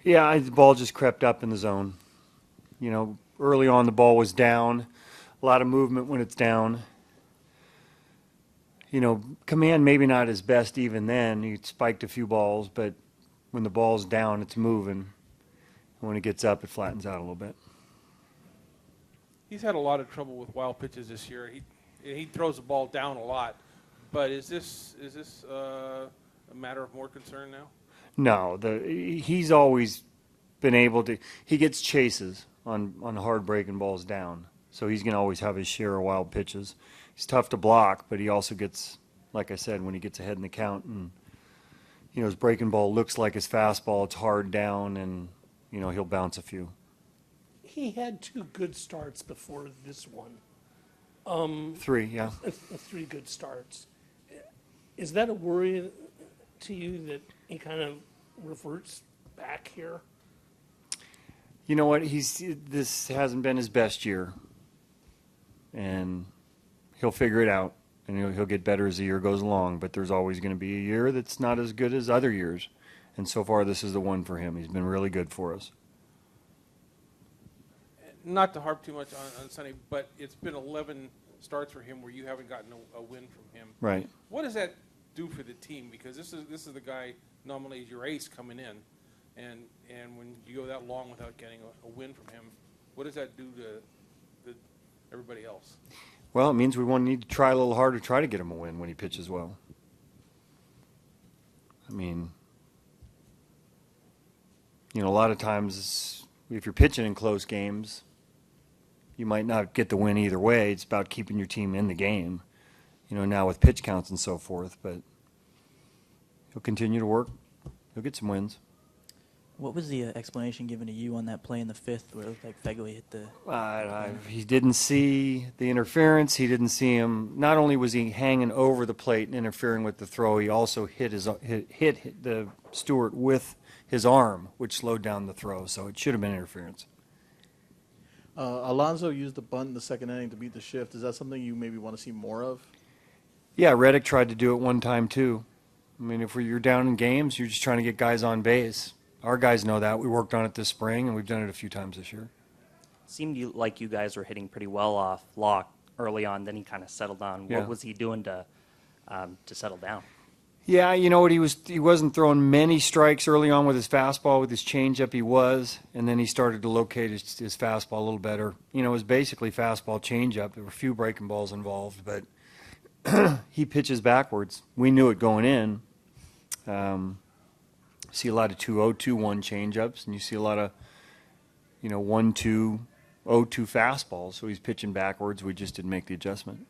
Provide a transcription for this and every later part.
Yeah, the ball just crept up in the zone. Early on the ball was down. A lot of movement when it's down. Command maybe not his best even then. He spiked a few balls, but when the ball's down, it's moving. And when it gets up, it flattens out a little bit. He's had a lot of trouble with wild pitches this year. He throws the ball down a lot. But is this a matter of more concern now? No, he's always been able to. He gets chases on hard breaking balls down, so he's going to always have his share of wild pitches. He's tough to block, but he also gets, like I said, when he gets ahead in the count and his breaking ball looks like his fastball, it's hard down, and he'll bounce a few. He had 2 good starts before this one. 3, yeah. 3 good starts. Is that a worry to you that he kind of reverts back here? You know what? This hasn't been his best year, and he'll figure it out, and he'll get better as the year goes along. But there's always going to be a year that's not as good as other years, and so far this is the one for him. He's been really good for us. Not to harp too much on Sonny, but it's been 11 starts for him where you haven't gotten a win from him. Right. What does that do for the team? Because this is the guy normally is your ace coming in, and when you go that long without getting a win from him, what does that do to everybody else? Well, it means we need to try a little harder to try to get him a win when he pitches well. I mean, a lot of times if you're pitching in close games, you might not get the win either way. It's about keeping your team in the game, now with pitch counts and so forth. But he'll continue to work. He'll get some wins. What was the explanation given to you on that play in the 5th where it looked like Fegley hit the... He didn't see the interference. He didn't see him. Not only was he hanging over the plate and interfering with the throw, he also hit the Stewart with his arm, which slowed down the throw. So it should have been interference. Alonso used the bunt in the 2nd inning to beat the shift. Is that something you maybe want to see more of? Yeah, Reddick tried to do it one time too. I mean, if you're down in games, you're just trying to get guys on base. Our guys know that. We worked on it this spring, and we've done it a few times this year. Seemed like you guys were hitting pretty well off Locke early on. Then he kind of settled down. Yeah. What was he doing to settle down? Yeah, you know what? He wasn't throwing many strikes early on with his fastball. With his changeup, he was, and then he started to locate his fastball a little better. It was basically fastball changeup. There were a few breaking balls involved, but he pitches backwards. We knew it going in. See a lot of 2-0, 2-1 changeups, and you see a lot of 1-2, 0-2 fastballs. So he's pitching backwards. We just didn't make the adjustment.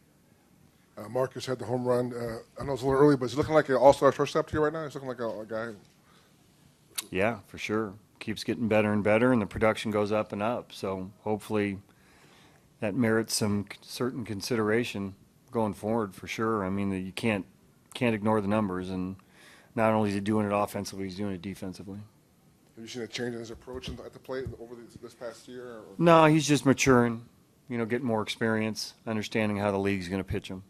Marcus had the home run. I know it's a little early, but he's looking like an all-star shortstop to you right now. He's looking like a guy. Yeah, for sure. Keeps getting better and better, and the production goes up and up. So hopefully that merits some certain consideration going forward for sure. I mean, you can't ignore the numbers, and not only is he doing it offensively, he's doing it defensively. Have you seen a change in his approach at the plate over this past year? Or? No, he's just maturing, getting more experience, understanding how the league's going to pitch him.